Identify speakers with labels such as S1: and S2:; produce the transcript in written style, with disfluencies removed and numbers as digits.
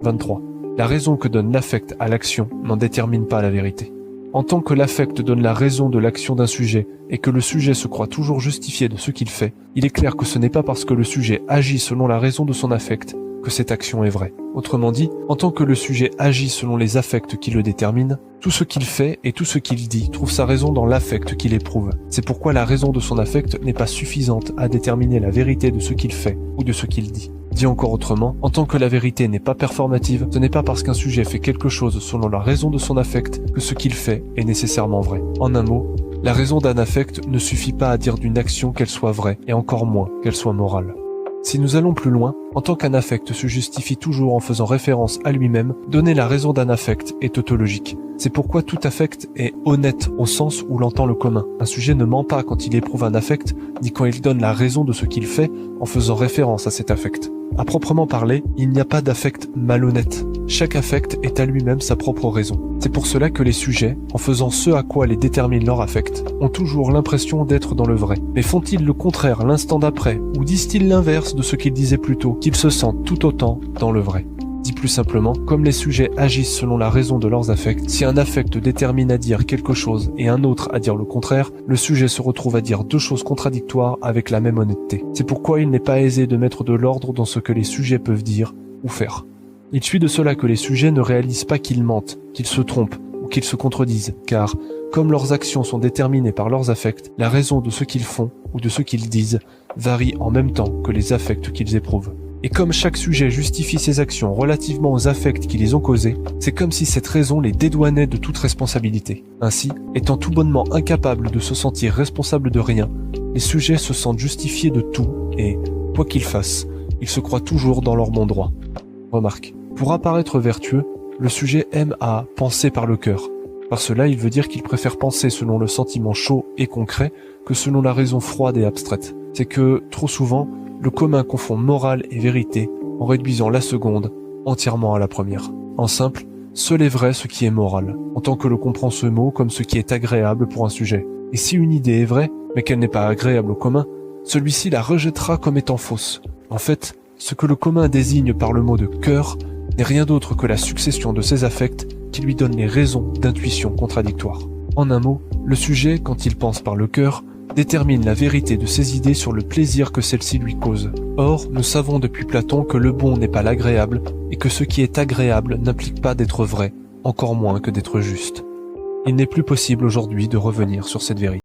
S1: 23. La raison que donne l'affect à l'action n'en détermine pas la vérité. En tant que l'affect donne la raison de l'action d'un sujet et que le sujet se croit toujours justifié de ce qu'il fait, il est clair que ce n'est pas parce que le sujet agit selon la raison de son affect que cette action est vraie. Autrement dit, en tant que le sujet agit selon les affects qui le déterminent, tout ce qu'il fait et tout ce qu'il dit trouve sa raison dans l'affect qu'il éprouve. C'est pourquoi la raison de son affect n'est pas suffisante à déterminer la vérité de ce qu'il fait ou de ce qu'il dit. Dit encore autrement, en tant que la vérité n'est pas performative, ce n'est pas parce qu'un sujet fait quelque chose selon la raison de son affect que ce qu'il fait est nécessairement vrai. En un mot, la raison d'un affect ne suffit pas à dire d'une action qu'elle soit vraie, et encore moins qu'elle soit morale. Si nous allons plus loin, en tant qu'un affect se justifie toujours en faisant référence à lui-même, donner la raison d'un affect est tautologique. C'est pourquoi tout affect est honnête au sens où l'entend le commun. Un sujet ne ment pas quand il éprouve un affect, ni quand il donne la raison de ce qu'il fait en faisant référence à cet affect. À proprement parler, il n'y a pas d'affect malhonnête. Chaque affect est à lui-même sa propre raison. C'est pour cela que les sujets, en faisant ce à quoi les détermine leur affect, ont toujours l'impression d'être dans le vrai. Mais font-ils le contraire l'instant d'après, ou disent-ils l'inverse de ce qu'ils disaient plus tôt, qu'ils se sentent tout autant dans le vrai? Dit plus simplement, comme les sujets agissent selon la raison de leurs affects, si un affect détermine à dire quelque chose et un autre à dire le contraire, le sujet se retrouve à dire deux choses contradictoires avec la même honnêteté. C'est pourquoi il n'est pas aisé de mettre de l'ordre dans ce que les sujets peuvent dire ou faire. Il suit de cela que les sujets ne réalisent pas qu'ils mentent, qu'ils se trompent ou qu'ils se contredisent, car, comme leurs actions sont déterminées par leurs affects, la raison de ce qu'ils font ou de ce qu'ils disent varie en même temps que les affects qu'ils éprouvent. Et comme chaque sujet justifie ses actions relativement aux affects qui les ont causés, c'est comme si cette raison les dédouanait de toute responsabilité. Ainsi, étant tout bonnement incapables de se sentir responsables de rien, les sujets se sentent justifiés de tout et, quoi qu'ils fassent, ils se croient toujours dans leur bon droit. Remarque, pour apparaître vertueux, le sujet aime à penser par le cœur. Par cela, il veut dire qu'il préfère penser selon le sentiment chaud et concret que selon la raison froide et abstraite. C'est que, trop souvent, le commun confond morale et vérité en réduisant la seconde entièrement à la première. En simple, seul est vrai ce qui est moral, en tant que l'on comprend ce mot comme ce qui est agréable pour un sujet. Et si une idée est vraie, mais qu'elle n'est pas agréable au commun, celui-ci la rejettera comme étant fausse. En fait, ce que le commun désigne par le mot de cœur n'est rien d'autre que la succession de ces affects qui lui donnent les raisons d'intuition contradictoires. En un mot, le sujet, quand il pense par le cœur, détermine la vérité de ses idées sur le plaisir que celle-ci lui cause. Or, nous savons depuis Platon que le bon n'est pas l'agréable et que ce qui est agréable n'implique pas d'être vrai, encore moins que d'être juste. Il n'est plus possible aujourd'hui de revenir sur cette vérité.